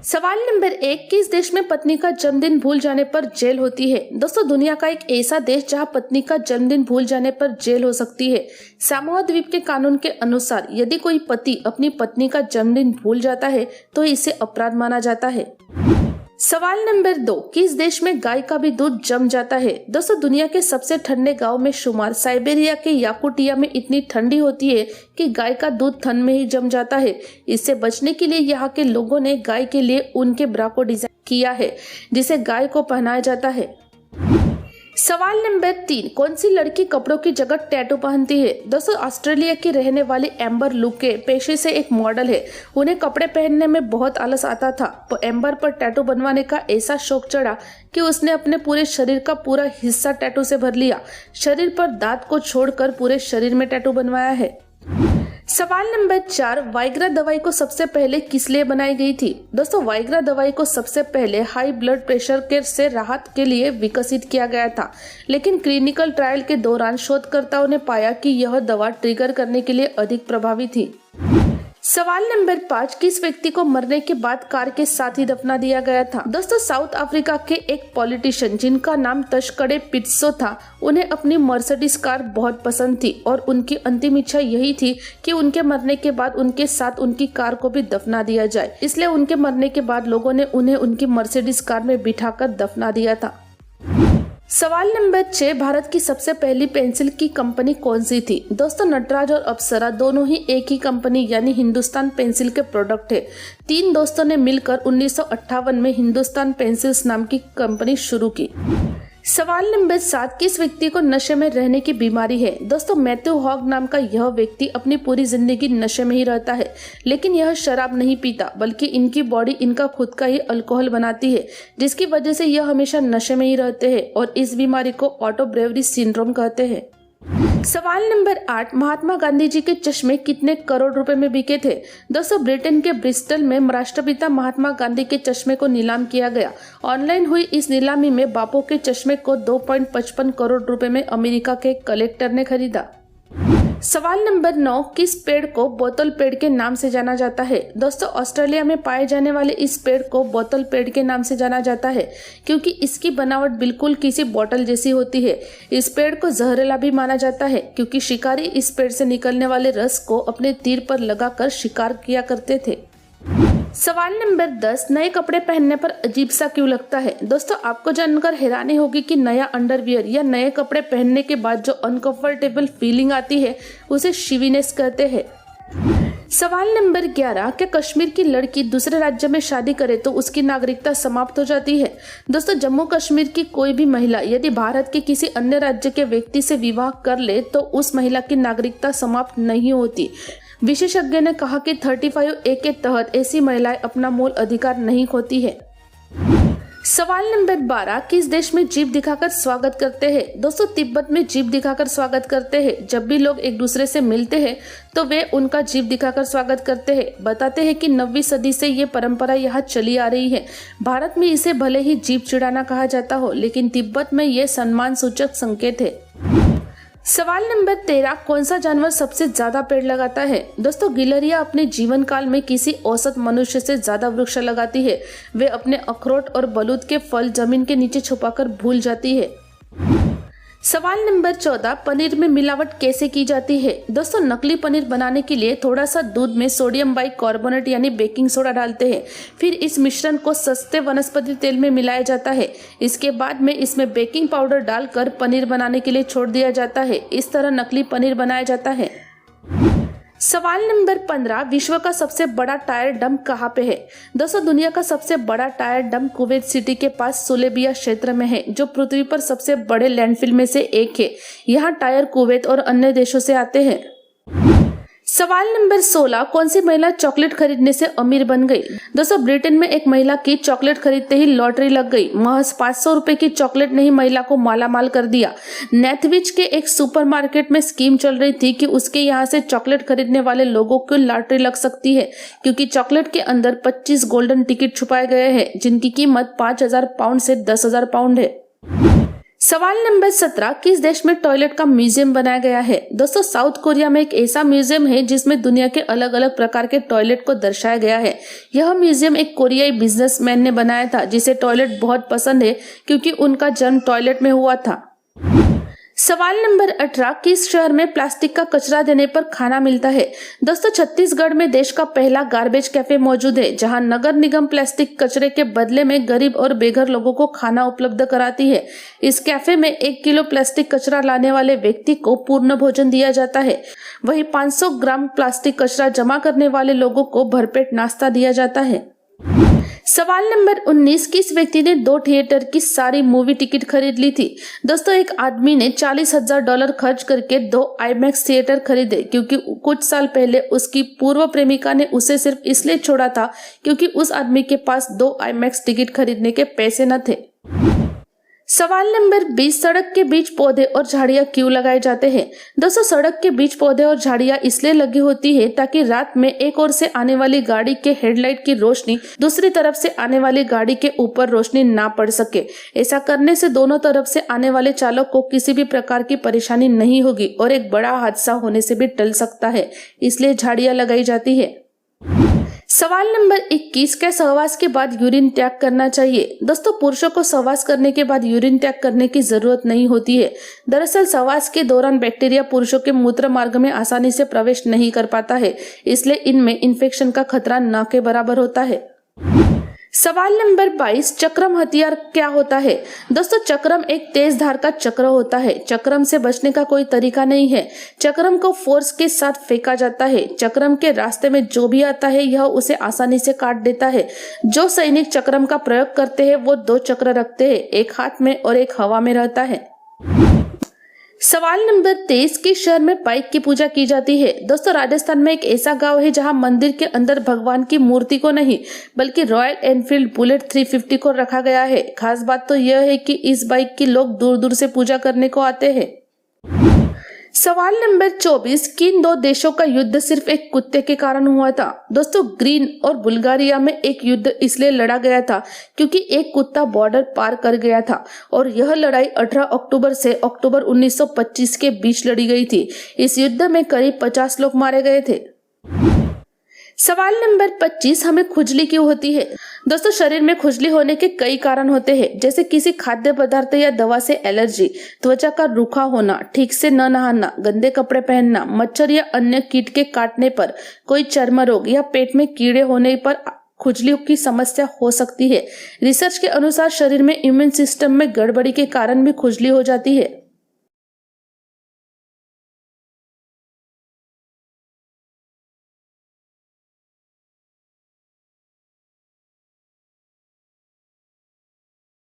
सवाल नंबर 1, किस देश में पत्नी का जन्मदिन भूल जाने पर जेल होती है? दोस्तों, दुनिया का एक ऐसा देश जहां पत्नी का जन्मदिन भूल जाने पर जेल हो सकती है। सामोआ द्वीप के कानून के अनुसार यदि कोई पति अपनी पत्नी का जन्मदिन भूल जाता है तो इसे अपराध माना जाता है। सवाल नंबर 2, किस देश में गाय का भी दूध जम जाता है? दोस्तों, दुनिया के सबसे ठंडे गांव में शुमार साइबेरिया के याकुटिया में इतनी ठंडी होती है कि गाय का दूध थन में ही जम जाता है। इससे बचने के लिए यहाँ के लोगों ने गाय के लिए ऊन के ब्रा को डिजाइन किया है जिसे गाय को पहनाया जाता है। सवाल नंबर 3, कौन सी लड़की कपड़ों की जगह टैटू पहनती है? दोस्तों, ऑस्ट्रेलिया की रहने वाली एम्बर लुके पेशे से एक मॉडल है। उन्हें कपड़े पहनने में बहुत आलस आता था तो एम्बर पर टैटू बनवाने का ऐसा शौक चढ़ा कि उसने अपने पूरे शरीर का पूरा हिस्सा टैटू से भर लिया। शरीर पर दांत को छोड़कर पूरे शरीर में टैटू बनवाया है। सवाल नंबर 4, वाइग्रा दवाई को सबसे पहले किस लिए बनाई गई थी? दोस्तों, वाइग्रा दवाई को सबसे पहले हाई ब्लड प्रेशर के से राहत के लिए विकसित किया गया था, लेकिन क्लिनिकल ट्रायल के दौरान शोधकर्ताओं ने पाया कि यह दवा ट्रिगर करने के लिए अधिक प्रभावी थी। सवाल नंबर 5, किस व्यक्ति को मरने के बाद कार के साथ ही दफना दिया गया था? दोस्तों, साउथ अफ्रीका के एक पॉलिटिशियन जिनका नाम तशकड़े पिट्सो था, उन्हें अपनी मर्सिडीज कार बहुत पसंद थी और उनकी अंतिम इच्छा यही थी कि उनके मरने के बाद उनके साथ उनकी कार को भी दफना दिया जाए। इसलिए उनके मरने के बाद लोगों ने उन्हें उनकी मर्सिडीज कार में बिठाकर दफना दिया था। सवाल नंबर 6, भारत की सबसे पहली पेंसिल की कंपनी कौन सी थी? दोस्तों, नटराज और अप्सरा दोनों ही एक ही कंपनी यानी हिंदुस्तान पेंसिल के प्रोडक्ट है। 3 दोस्तों ने मिलकर 1958 में हिंदुस्तान पेंसिल्स नाम की कंपनी शुरू की। सवाल नंबर 7, किस व्यक्ति को नशे में रहने की बीमारी है? दोस्तों, मैथ्यू हॉग नाम का यह व्यक्ति अपनी पूरी जिंदगी नशे में ही रहता है, लेकिन यह शराब नहीं पीता बल्कि इनकी बॉडी इनका खुद का ही अल्कोहल बनाती है, जिसकी वजह से यह हमेशा नशे में ही रहते हैं और इस बीमारी को ऑटो ब्रेवरी सिंड्रोम कहते हैं। सवाल नंबर 8, महात्मा गांधी जी के चश्मे कितने करोड़ रुपए में बिके थे? दोस्तों, ब्रिटेन के ब्रिस्टल में राष्ट्रपिता महात्मा गांधी के चश्मे को नीलाम किया गया। ऑनलाइन हुई इस नीलामी में बापू के चश्मे को 2.55 करोड़ रुपए में अमेरिका के कलेक्टर ने खरीदा। सवाल नंबर 9, किस पेड़ को बोतल पेड़ के नाम से जाना जाता है? दोस्तों, ऑस्ट्रेलिया में पाए जाने वाले इस पेड़ को बोतल पेड़ के नाम से जाना जाता है क्योंकि इसकी बनावट बिल्कुल किसी बोतल जैसी होती है। इस पेड़ को जहरीला भी माना जाता है क्योंकि शिकारी इस पेड़ से निकलने वाले रस को अपने तीर पर लगाकर शिकार किया करते थे। सवाल नंबर 10, नए कपड़े पहनने पर अजीब सा क्यों लगता है? दोस्तों, आपको जानकर हैरानी होगी कि नया अंडरवियर या नए कपड़े पहनने के बाद जो अनकंफर्टेबल फीलिंग आती है उसे शिवीनेस कहते हैं। सवाल नंबर 11, क्या कश्मीर की लड़की दूसरे राज्य में शादी करे तो उसकी नागरिकता समाप्त हो जाती है? दोस्तों, जम्मू कश्मीर की कोई भी महिला यदि भारत के किसी अन्य राज्य के व्यक्ति से विवाह कर ले तो उस महिला की नागरिकता समाप्त नहीं होती। विशेषज्ञ ने कहा कि 35A के तहत ऐसी महिलाएं अपना मूल अधिकार नहीं खोती है। सवाल नंबर 12, किस देश में जीभ दिखाकर स्वागत करते हैं? दोस्तों, तिब्बत में जीभ दिखाकर स्वागत करते हैं। जब भी लोग एक दूसरे से मिलते हैं तो वे उनका जीभ दिखाकर स्वागत करते हैं। बताते हैं कि 9वीं सदी से ये परंपरा यहाँ चली आ रही है। भारत में इसे भले ही जीभ चिढ़ाना कहा जाता हो, लेकिन तिब्बत में ये सम्मान सूचक संकेत है। सवाल नंबर 13, कौन सा जानवर सबसे ज्यादा पेड़ लगाता है? दोस्तों, गिलहरियां अपने जीवन काल में किसी औसत मनुष्य से ज्यादा वृक्ष लगाती है। वे अपने अखरोट और बलूत के फल जमीन के नीचे छुपाकर भूल जाती है। सवाल नंबर 14, पनीर में मिलावट कैसे की जाती है? दोस्तों, नकली पनीर बनाने के लिए थोड़ा सा दूध में सोडियम बाइकार्बोनेट यानी बेकिंग सोडा डालते हैं। फिर इस मिश्रण को सस्ते वनस्पति तेल में मिलाया जाता है। इसके बाद में इसमें बेकिंग पाउडर डालकर पनीर बनाने के लिए छोड़ दिया जाता है। इस तरह नकली पनीर बनाया जाता है। सवाल नंबर 15, विश्व का सबसे बड़ा टायर डंप कहाँ पे है? दोस्तों, दुनिया का सबसे बड़ा टायर डंप कुवैत सिटी के पास सुलेबिया क्षेत्र में है, जो पृथ्वी पर सबसे बड़े लैंडफिल में से एक है। यहाँ टायर कुवैत और अन्य देशों से आते हैं। सवाल नंबर 16, कौन सी महिला चॉकलेट खरीदने से अमीर बन गई? दोस्तों, ब्रिटेन में एक महिला की चॉकलेट खरीदते ही लॉटरी लग गई। महज 500 रुपए की चॉकलेट ने ही महिला को मालामाल कर दिया। नैथविच के एक सुपरमार्केट में स्कीम चल रही थी कि उसके यहाँ से चॉकलेट खरीदने वाले लोगों को लॉटरी लग सकती है, क्योंकि चॉकलेट के अंदर 25 गोल्डन टिकट छुपाए गए हैं जिनकी कीमत 5000 पाउंड से 10,000 पाउंड है। सवाल नंबर 17, किस देश में टॉयलेट का म्यूजियम बनाया गया है? दोस्तों, साउथ कोरिया में एक ऐसा म्यूजियम है जिसमें दुनिया के अलग अलग प्रकार के टॉयलेट को दर्शाया गया है। यह म्यूजियम एक कोरियाई बिजनेसमैन ने बनाया था जिसे टॉयलेट बहुत पसंद है क्योंकि उनका जन्म टॉयलेट में हुआ था। सवाल नंबर 18, किस शहर में प्लास्टिक का कचरा देने पर खाना मिलता है? दोस्तों, छत्तीसगढ़ में देश का पहला गार्बेज कैफे मौजूद है जहां नगर निगम प्लास्टिक कचरे के बदले में गरीब और बेघर लोगों को खाना उपलब्ध कराती है। इस कैफे में 1 किलो प्लास्टिक कचरा लाने वाले व्यक्ति को पूर्ण भोजन दिया जाता है। वहीं 500 ग्राम प्लास्टिक कचरा जमा करने वाले लोगों को भरपेट नाश्ता दिया जाता है। सवाल नंबर 19, किस व्यक्ति ने 2 थिएटर की सारी मूवी टिकट खरीद ली थी? दोस्तों, एक आदमी ने $40,000 खर्च करके 2 IMAX थिएटर खरीदे क्योंकि कुछ साल पहले उसकी पूर्व प्रेमिका ने उसे सिर्फ इसलिए छोड़ा था क्योंकि उस आदमी के पास 2 IMAX टिकट खरीदने के पैसे न थे। सवाल नंबर 20, सड़क के बीच पौधे और झाड़ियां क्यों लगाए जाते हैं? दोस्तों, सड़क के बीच पौधे और झाड़ियां इसलिए लगी होती है ताकि रात में एक ओर से आने वाली गाड़ी के हेडलाइट की रोशनी दूसरी तरफ से आने वाली गाड़ी के ऊपर रोशनी ना पड़ सके। ऐसा करने से दोनों तरफ से आने वाले चालक को किसी भी प्रकार की परेशानी नहीं होगी और एक बड़ा हादसा होने से भी टल सकता है, इसलिए झाड़ियां लगाई जाती है। सवाल नंबर 21, क्या सहवास के बाद यूरिन त्याग करना चाहिए? दोस्तों, पुरुषों को सहवास करने के बाद यूरिन त्याग करने की जरूरत नहीं होती है। दरअसल सहवास के दौरान बैक्टीरिया पुरुषों के मूत्र मार्ग में आसानी से प्रवेश नहीं कर पाता है, इसलिए इनमें इन्फेक्शन का खतरा न के बराबर होता है। सवाल नंबर 22, चक्रम हथियार क्या होता है? दोस्तों, चक्रम एक तेज धार का चक्र होता है। चक्रम से बचने का कोई तरीका नहीं है। चक्रम को फोर्स के साथ फेंका जाता है। चक्रम के रास्ते में जो भी आता है यह उसे आसानी से काट देता है। जो सैनिक चक्रम का प्रयोग करते हैं वो 2 चक्र रखते हैं, एक हाथ में और एक हवा में रहता है। सवाल नंबर 23, किस शहर में बाइक की पूजा की जाती है? दोस्तों, राजस्थान में एक ऐसा गांव है जहां मंदिर के अंदर भगवान की मूर्ति को नहीं बल्कि रॉयल एनफील्ड बुलेट 350 को रखा गया है। खास बात तो यह है कि इस बाइक की लोग दूर दूर से पूजा करने को आते हैं। सवाल नंबर 24, किन 2 देशों का युद्ध सिर्फ एक कुत्ते के कारण हुआ था? दोस्तों, ग्रीन और बुल्गारिया में एक युद्ध इसलिए लड़ा गया था क्योंकि एक कुत्ता बॉर्डर पार कर गया था और यह लड़ाई 18 अक्टूबर से अक्टूबर 1925 के बीच लड़ी गई थी। इस युद्ध में करीब 50 लोग मारे गए थे। सवाल नंबर 25, हमें खुजली क्यों होती है? दोस्तों, शरीर में खुजली होने के कई कारण होते हैं, जैसे किसी खाद्य पदार्थ या दवा से एलर्जी, त्वचा का रूखा होना, ठीक से न नहाना, गंदे कपड़े पहनना, मच्छर या अन्य कीट के काटने पर, कोई चर्म रोग या पेट में कीड़े होने पर खुजली की समस्या हो सकती है। रिसर्च के अनुसार शरीर में इम्यून सिस्टम में गड़बड़ी के कारण भी खुजली हो जाती है।